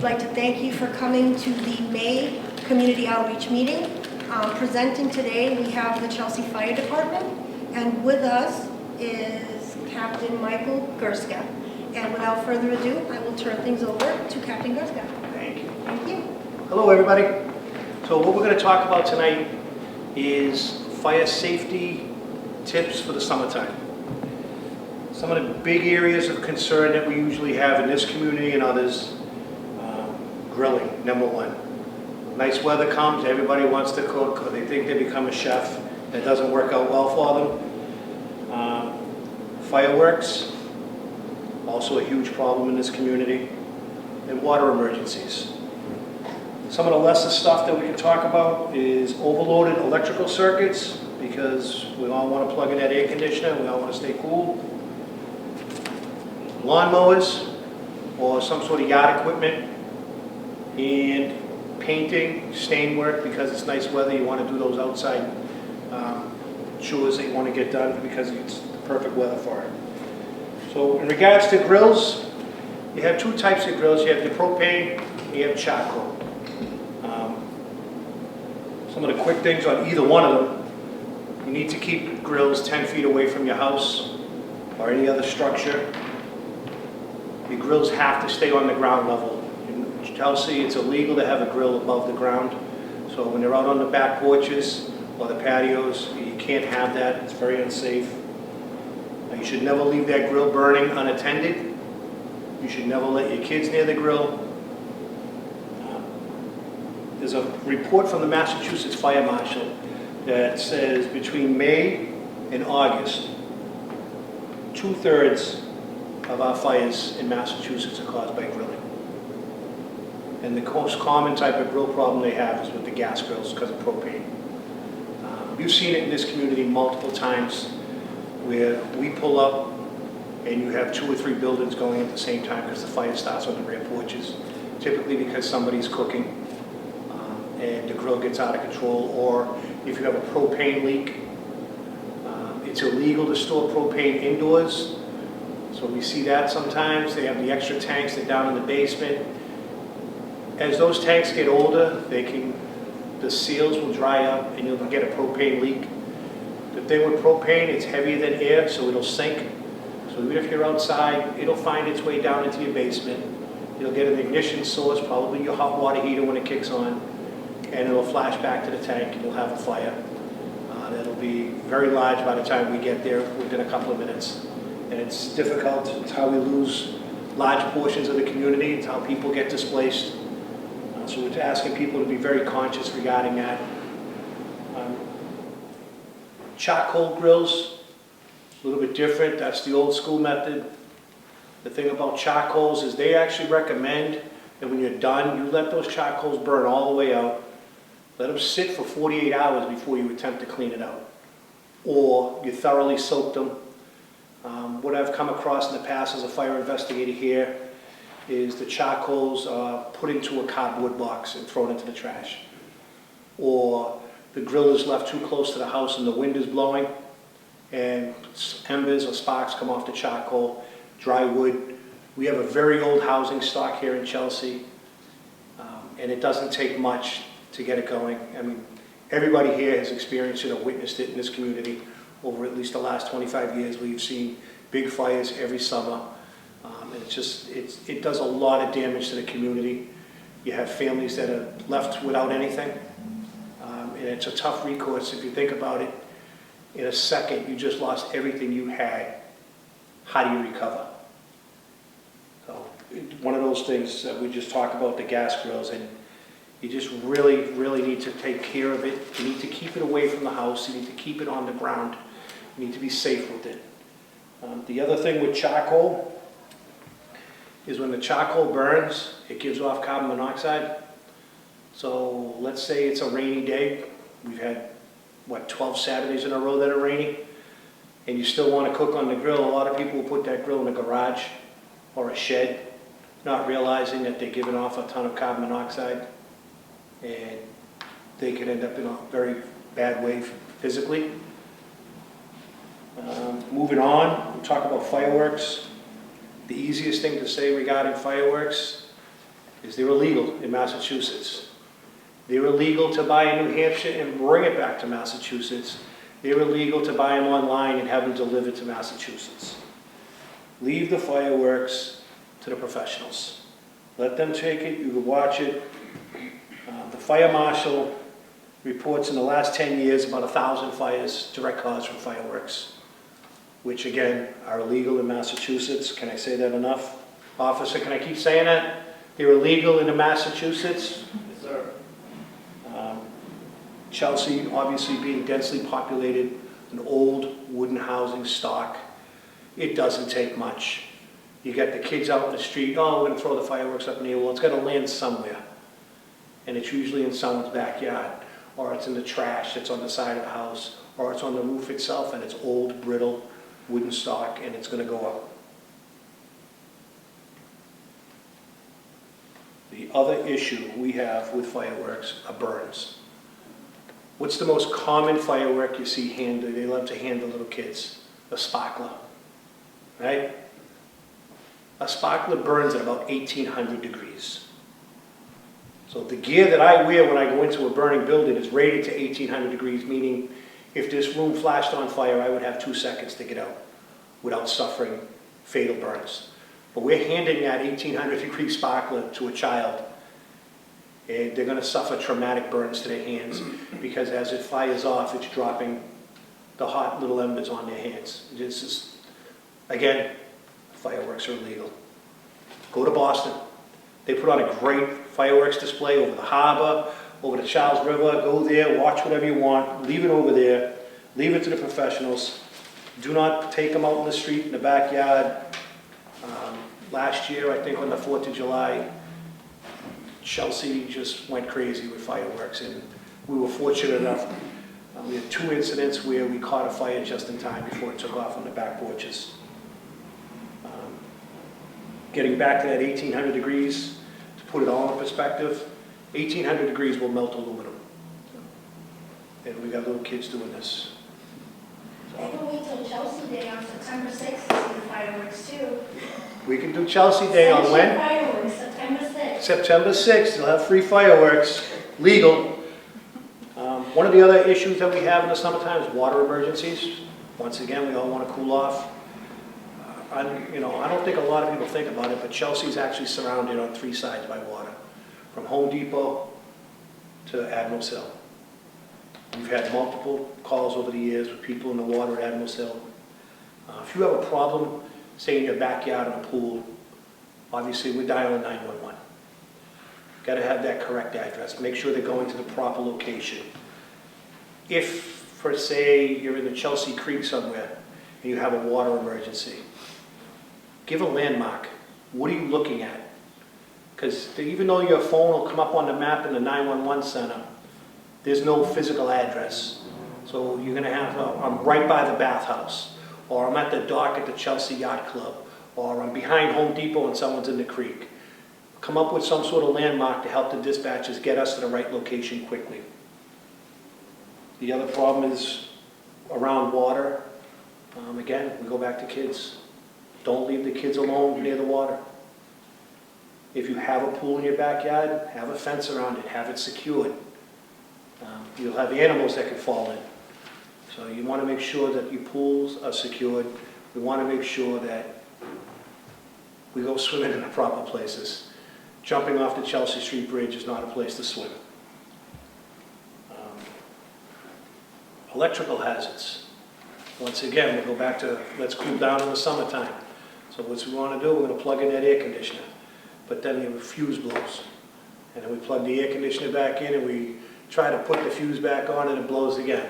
like to thank you for coming to the May Community Outreach Meeting. Presenting today, we have the Chelsea Fire Department, and with us is Captain Michael Gerska. And without further ado, I will turn things over to Captain Gerska. Thank you. Thank you. Hello, everybody. So what we're going to talk about tonight is fire safety tips for the summertime. Some of the big areas of concern that we usually have in this community and others, grilling, number one. Nice weather comes, everybody wants to cook, or they think they become a chef. That doesn't work out well for them. Fireworks, also a huge problem in this community. And water emergencies. Some of the lesser stuff that we can talk about is overloaded electrical circuits, because we all want to plug in that air conditioner, we all want to stay cool. Lawnmowers, or some sort of yard equipment, and painting, stain work, because it's nice weather, you want to do those outside chores that you want to get done because it's the perfect weather for it. So in regards to grills, you have two types of grills. You have the propane, and you have charcoal. Some of the quick things on either one of them, you need to keep grills 10 feet away from your house or any other structure. Your grills have to stay on the ground level. In Chelsea, it's illegal to have a grill above the ground. So when they're out on the back porches or the patios, you can't have that. It's very unsafe. You should never leave that grill burning unattended. You should never let your kids near the grill. There's a report from the Massachusetts Fire Marshal that says between May and August, 2/3 of our fires in Massachusetts are caused by grilling. And the most common type of grill problem they have is with the gas grills because of propane. You've seen it in this community multiple times where we pull up and you have 2 or 3 buildings going at the same time because the fire starts on the rear porches, typically because somebody's cooking and the grill gets out of control, or if you have a propane leak. It's illegal to store propane indoors. So we see that sometimes. They have the extra tanks that are down in the basement. As those tanks get older, the seals will dry up and you'll get a propane leak. The thing with propane, it's heavier than air, so it'll sink. So even if you're outside, it'll find its way down into your basement. You'll get an ignition source, probably your hot water heater when it kicks on, and it'll flash back to the tank and you'll have a fire. That'll be very large by the time we get there, within a couple of minutes. And it's difficult. It's how we lose large portions of the community. It's how people get displaced. So we're asking people to be very conscious regarding that. Charcoal grills, a little bit different. That's the old school method. The thing about charcoals is they actually recommend that when you're done, you let those charcoals burn all the way out. Let them sit for 48 hours before you attempt to clean it out. Or you thoroughly soak them. What I've come across in the past as a fire investigator here is the charcoals are put into a cardboard box and thrown into the trash. Or the grill is left too close to the house and the wind is blowing and embers or sparks come off the charcoal, dry wood. We have a very old housing stock here in Chelsea, and it doesn't take much to get it going. I mean, everybody here has experienced it or witnessed it in this community over at least the last 25 years. We've seen big fires every summer. And it does a lot of damage to the community. You have families that are left without anything. And it's a tough recourse. If you think about it, in a second, you just lost everything you had. How do you recover? So one of those things that we just talk about, the gas grills, and you just really, really need to take care of it. You need to keep it away from the house. You need to keep it on the ground. You need to be safe with it. The other thing with charcoal is when the charcoal burns, it gives off carbon monoxide. So let's say it's a rainy day. We've had, 12 Saturdays in a row that are rainy, and you still want to cook on the grill. A lot of people will put that grill in a garage or a shed, not realizing that they're giving off a ton of carbon monoxide, and they could end up in a very bad way physically. Moving on, we'll talk about fireworks. The easiest thing to say regarding fireworks is they're illegal in Massachusetts. They're illegal to buy in New Hampshire and bring it back to Massachusetts. They're illegal to buy them online and have them delivered to Massachusetts. Leave the fireworks to the professionals. Let them take it, you can watch it. The fire marshal reports in the last 10 years about 1,000 fires, direct cause from fireworks, which again are illegal in Massachusetts. Can I say that enough? Officer, can I keep saying that? They're illegal in Massachusetts. Yes, sir. Chelsea, obviously being densely populated, an old wooden housing stock, it doesn't take much. You get the kids out in the street, oh, we're gonna throw the fireworks up in the air. Well, it's gotta land somewhere. And it's usually in someone's backyard, or it's in the trash that's on the side of the house, or it's on the roof itself and it's old, brittle, wooden stock, and it's gonna go up. The other issue we have with fireworks are burns. What's the most common firework you see handed? They love to hand to little kids. A sparkler, right? A sparkler burns at about 1,800 degrees. So the gear that I wear when I go into a burning building is rated to 1,800 degrees, meaning if this room flashed on fire, I would have 2 seconds to get out without suffering fatal burns. But we're handing that 1,800 degree sparkler to a child, and they're going to suffer traumatic burns to their hands because as it fires off, it's dropping the hot little embers on their hands. This is, again, fireworks are illegal. Go to Boston. They put on a great fireworks display over the harbor, over the Charles River. Go there, watch whatever you want, leave it over there, leave it to the professionals. Do not take them out in the street, in the backyard. Last year, I think on the 4th of July, Chelsea just went crazy with fireworks, and we were fortunate enough. We had 2 incidents where we caught a fire just in time before it took off on the back porches. Getting back to that 1,800 degrees, to put it all in perspective, 1,800 degrees will melt aluminum. And we got little kids doing this. I can wait till Chelsea Day on September 6th to see the fireworks too. We can do Chelsea Day on when? Fireworks, September 6th. September 6th, they'll have free fireworks, legal. One of the other issues that we have in the summertime is water emergencies. Once again, we all want to cool off. I don't think a lot of people think about it, but Chelsea's actually surrounded on 3 sides by water, from Home Depot to Admiral's Hill. We've had multiple calls over the years with people in the water at Admiral's Hill. If you have a problem, say in your backyard in a pool, obviously we're dialing 911. Got to have that correct address. Make sure they're going to the proper location. If, for say, you're in the Chelsea Creek somewhere and you have a water emergency, give a landmark. What are you looking at? Because even though your phone will come up on the map in the 911 center, there's no physical address. So you're going to have, I'm right by the bathhouse, or I'm at the dock at the Chelsea Yacht Club, or I'm behind Home Depot and someone's in the creek. Come up with some sort of landmark to help the dispatchers get us to the right location quickly. The other problem is around water. Again, we go back to kids. Don't leave the kids alone near the water. If you have a pool in your backyard, have a fence around it, have it secured. You'll have animals that can fall in. So you want to make sure that your pools are secured. We want to make sure that we go swimming in the proper places. Jumping off the Chelsea Street Bridge is not a place to swim. Electrical hazards. Once again, we'll go back to let's cool down in the summertime. So what we want to do, we're going to plug in that air conditioner. But then the fuse blows. And then we plug the air conditioner back in and we try to put the fuse back on and it blows again.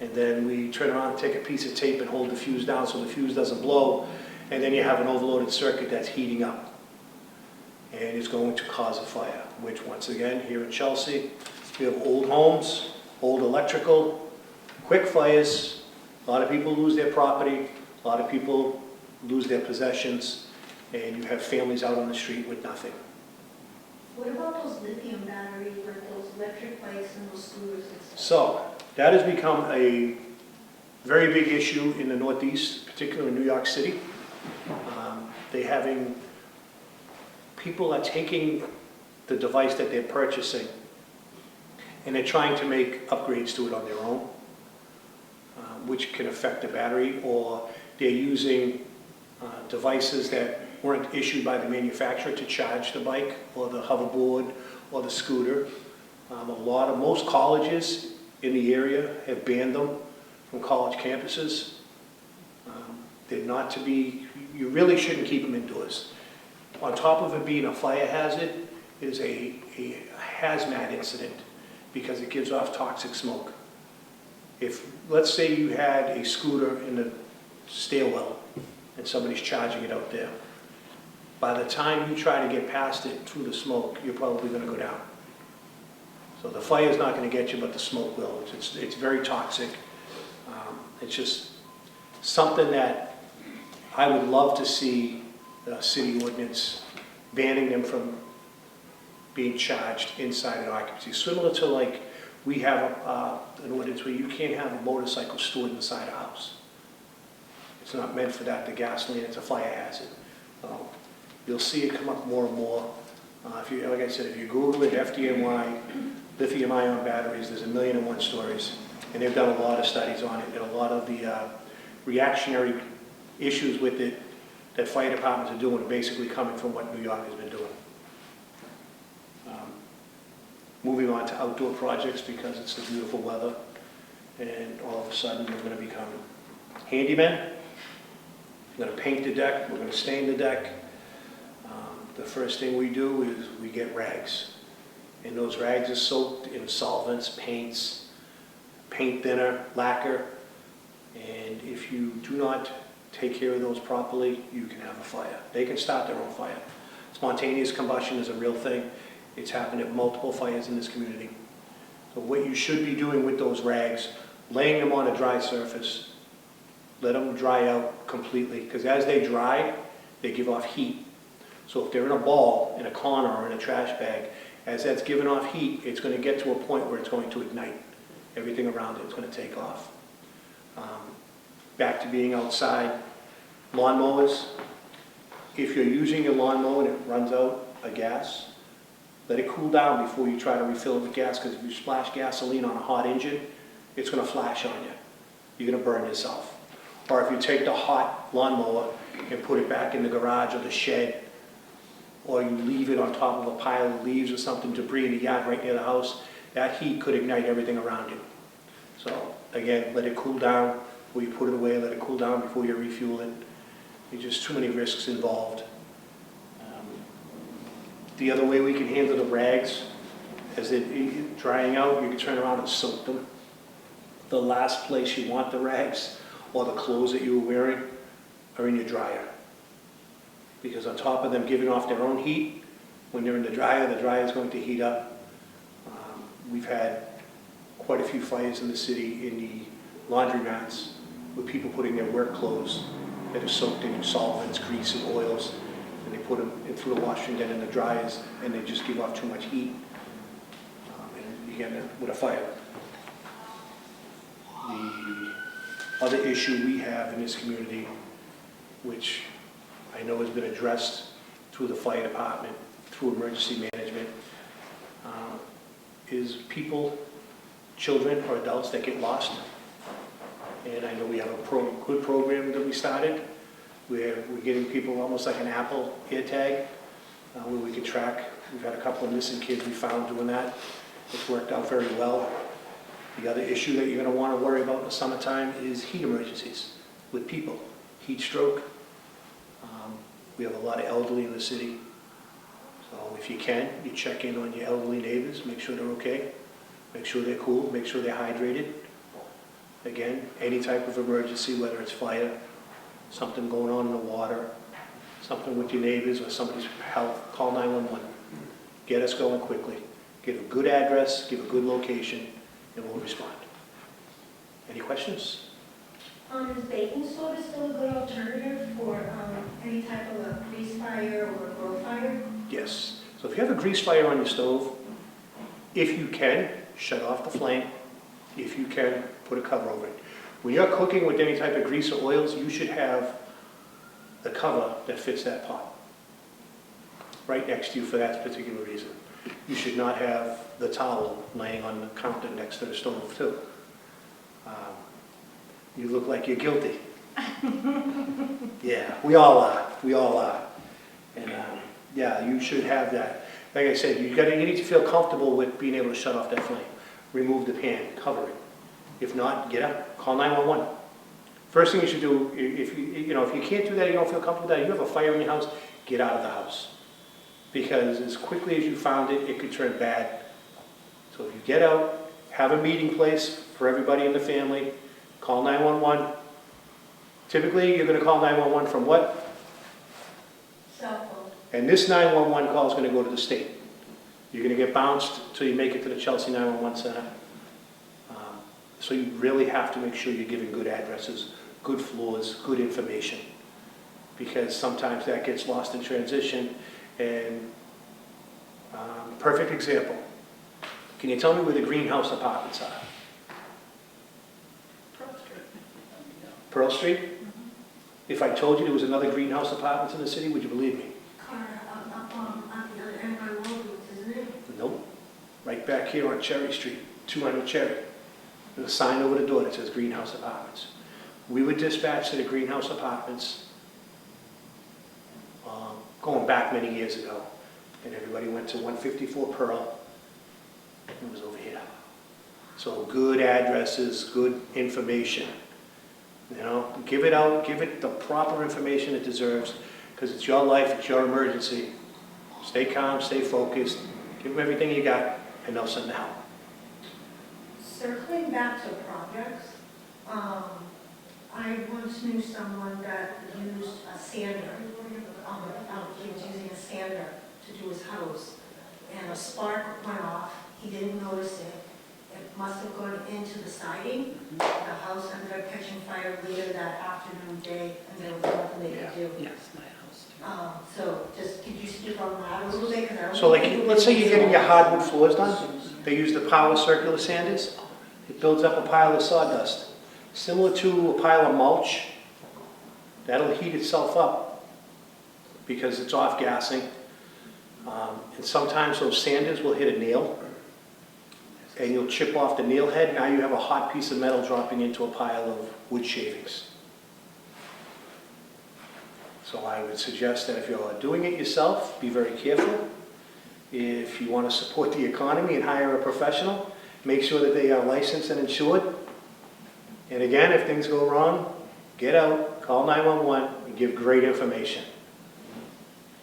And then we turn around and take a piece of tape and hold the fuse down so the fuse doesn't blow. And then you have an overloaded circuit that's heating up. And it's going to cause a fire, which once again, here in Chelsea, we have old homes, old electrical, quick fires. A lot of people lose their property. A lot of people lose their possessions. And you have families out on the street with nothing. What about those lithium batteries, like those electric bikes and those scooters and stuff? So that has become a very big issue in the Northeast, particularly in New York City. People are taking the device that they're purchasing, and they're trying to make upgrades to it on their own, which can affect the battery, or they're using devices that weren't issued by the manufacturer to charge the bike or the hoverboard or the scooter. Most colleges in the area have banned them from college campuses. They're not to be, you really shouldn't keep them indoors. On top of it being a fire hazard, it is a hazmat incident because it gives off toxic smoke. If, let's say you had a scooter in the stairwell and somebody's charging it out there, by the time you try to get past it through the smoke, you're probably going to go down. So the fire's not going to get you, but the smoke will. It's very toxic. It's just something that I would love to see the city ordinance banning them from being charged inside an occupancy. Similar to like we have an ordinance where you can't have a motorcycle stored inside a house. It's not meant for that. The gasoline, it's a fire hazard. You'll see it come up more and more. Like I said, if you Google it, FDNY, lithium-ion batteries, there's 1,000,001 stories. And they've done a lot of studies on it, and a lot of the reactionary issues with it that fire departments are doing are basically coming from what New York has been doing. Moving on to outdoor projects because it's the beautiful weather, and all of a sudden we're going to become handymen. We're going to paint the deck, we're going to stain the deck. The first thing we do is we get rags. And those rags are soaked in solvents, paints, paint thinner, lacquer. And if you do not take care of those properly, you can have a fire. They can start their own fire. Spontaneous combustion is a real thing. It's happened at multiple fires in this community. So what you should be doing with those rags, laying them on a dry surface, let them dry out completely, because as they dry, they give off heat. So if they're in a ball, in a corner, or in a trash bag, as that's giving off heat, it's going to get to a point where it's going to ignite. Everything around it is going to take off. Back to being outside, lawnmowers. If you're using your lawnmower and it runs out of gas, let it cool down before you try to refill it with gas, because if you splash gasoline on a hot engine, it's going to flash on you. You're going to burn yourself. Or if you take the hot lawnmower and put it back in the garage or the shed, or you leave it on top of a pile of leaves or something, debris in the yard right near the house, that heat could ignite everything around you. So again, let it cool down before you put it away, let it cool down before you refuel it. There's just too many risks involved. The other way we can handle the rags, as they're drying out, you can turn around and soak them. The last place you want the rags or the clothes that you were wearing are in your dryer. Because on top of them giving off their own heat, when they're in the dryer is going to heat up. We've had quite a few fires in the city in the laundromats with people putting their work clothes that are soaked in solvents, grease, and oils, and they put them through the washing then in the dryers, and they just give off too much heat, and you get it with a fire. The other issue we have in this community, which I know has been addressed through the fire department, through emergency management, is people, children or adults that get lost. And I know we have a good program that we started where we're getting people almost like an Apple AirTag where we can track. We've had a couple of missing kids we found doing that. It's worked out very well. The other issue that you're going to want to worry about in the summertime is heat emergencies with people, heat stroke. We have a lot of elderly in the city. So if you can, you check in on your elderly neighbors, make sure they're okay, make sure they're cool, make sure they're hydrated. Again, any type of emergency, whether it's fire, something going on in the water, something with your neighbors or somebody's health, call 911. Get us going quickly. Give a good address, give a good location, and we'll respond. Any questions? Is baking soda still a good alternative for any type of a grease fire or a grill fire? Yes. So if you have a grease fire on your stove, if you can, shut off the flame. If you can, put a cover over it. When you're cooking with any type of grease or oils, you should have the cover that fits that pot. right next to you for that particular reason. You should not have the towel laying on the counter next to the stove too. You look like you're guilty. Yeah, we all are. And yeah, you should have that. Like I said, you need to feel comfortable with being able to shut off that flame. Remove the pan, cover it. If not, get up, call 911. First thing you should do, if you can't do that, you don't feel comfortable with that, you have a fire in your house, get out of the house. Because as quickly as you found it, it could turn bad. So if you get out, have a meeting place for everybody in the family, call 911. Typically, you're going to call 911 from what? Cell phone. And this 911 call is going to go to the state. You're going to get bounced until you make it to the Chelsea 911 Center. So you really have to make sure you're giving good addresses, good floors, good information. Because sometimes that gets lost in transition. And perfect example. Can you tell me where the greenhouse apartments are? Pearl Street? If I told you there was another greenhouse apartments in the city, would you believe me? Up on the other end of the road, isn't it? Nope. Right back here on Cherry Street, 200 Cherry. There's a sign over the door that says Greenhouse Apartments. We were dispatched to the Greenhouse Apartments going back many years ago. And everybody went to 154 Pearl. It was over here. So good addresses, good information. You know, give it out, give it the proper information it deserves, because it's your life, it's your emergency. Stay calm, stay focused, give them everything you got, and they'll send help. Circling back to projects, I once knew someone that used a sander. He was using a sander to do his house, and a spark went off. He didn't notice it. It must have gone into the siding. The house ended up catching fire later that afternoon, day, and there was nothing they could do. Yes, my house too. So just, could you speak on that a little bit? 'Cause I don't So like, think let's say you're getting your people- hardwood floors done, they use the power circular sanders. It builds up a pile of sawdust, similar to a pile of mulch. That'll heat itself up because it's off gassing. And sometimes those sanders will hit a nail and you'll chip off the nail head. Now you have a hot piece of metal dropping into a pile of wood shavings. So I would suggest that if you're doing it yourself, be very careful. If you want to support the economy and hire a professional, make sure that they are licensed and insured. And again, if things go wrong, get out, call 911, and give great information,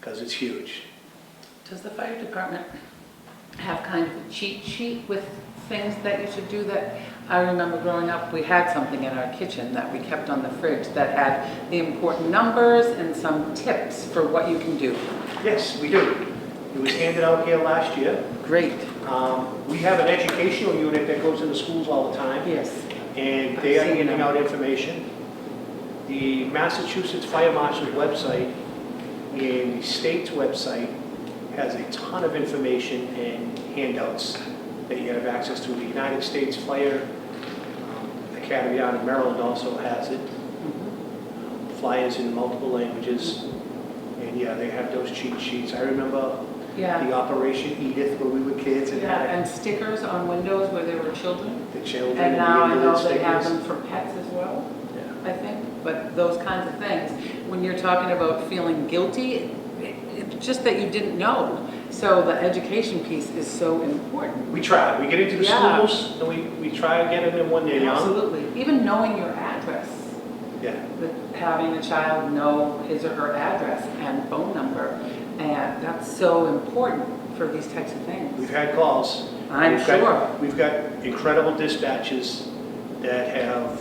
because it's huge. Does the fire department have kind of a cheat sheet with things that you should do? That I remember growing up, we had something in our kitchen that we kept on the fridge that had the important numbers and some tips for what you can do. Yes, we do. It was handed out here last year. Great. We have an educational unit that goes into schools all the time. Yes. And they are I've seen handing them. out information. The Massachusetts Fire Marshal's website and the state's website has a ton of information and handouts that you have access to. The United States Fire Academy out in Maryland also has it. Flyers in multiple languages. And yeah, they have those cheat sheets. I remember the Yeah. Operation Edith when we were kids and Yeah, had and stickers on windows where there were children. the children. And now I the know invalid they have stickers. them for pets as well, Yeah. I think. But those kinds of things, when you're talking about feeling guilty, it's just that you didn't know. So the education piece is so important. We try. We get into the Yeah. schools and we try to get them in when they're young. Absolutely. Even knowing your address, Yeah. having a child know his or her address and phone number, and that's so important for these types of things. We've had calls. I'm We've got- sure. We've got incredible dispatches that have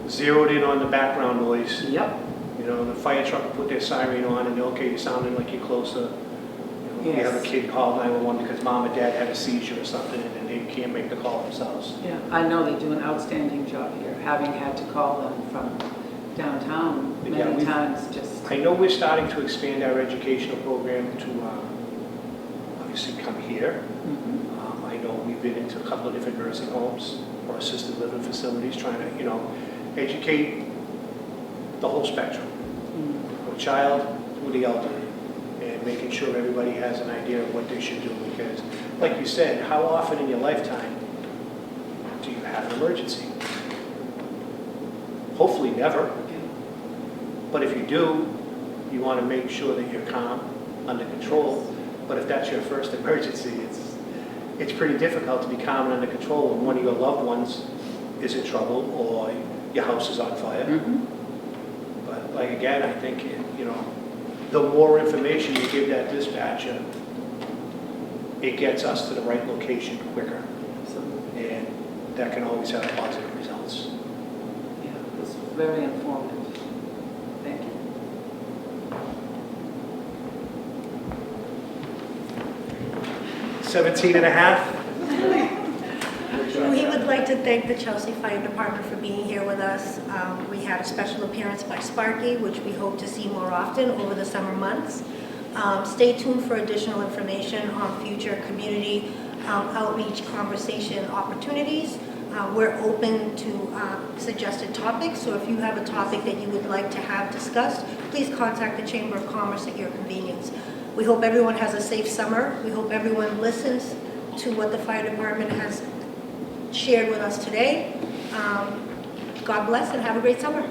zeroed in on the background noise. Yep. You know, the fire truck will put their siren on and they're, okay, you're sounding like you're closer. You know, you have a Yes. kid call 911 because mom and dad had a seizure or something and they can't make the call themselves. Yeah, I know they do an outstanding job here, having had to call them from downtown Yeah, many we've- times, just, I know we're starting to expand our educational program to obviously come here. Mhm. I know we've been into a couple of different nursing homes or assisted living facilities trying to, educate the whole spectrum, Mm. from child to the elderly. And and making sure everybody has an idea of what they should do, because, like you said, how often in your lifetime do you have an emergency? Hopefully never, but if you do, you want to make sure that you're calm, under control, but if that's your first emergency, it's pretty difficult to be calm and under control when one of your loved ones is in trouble or your house is on fire. Mhm. But like, again, I think, you know, the more information you give that dispatcher, it gets us to the right location quicker, Absolutely. and that can always have positive results. Yeah, it was very informative. Thank you. Seventeen and a half? We would like to thank the Chelsea Fire Department for being here with us. We had a special appearance by Sparky, which we hope to see more often over the summer months. Stay tuned for additional information on future community outreach conversation opportunities. We're open to suggested topics, so if you have a topic that you would like to have discussed, please contact the Chamber of Commerce at your convenience. We hope everyone has a safe summer. We hope everyone listens to what the fire department has shared with us today. God bless and have a great summer.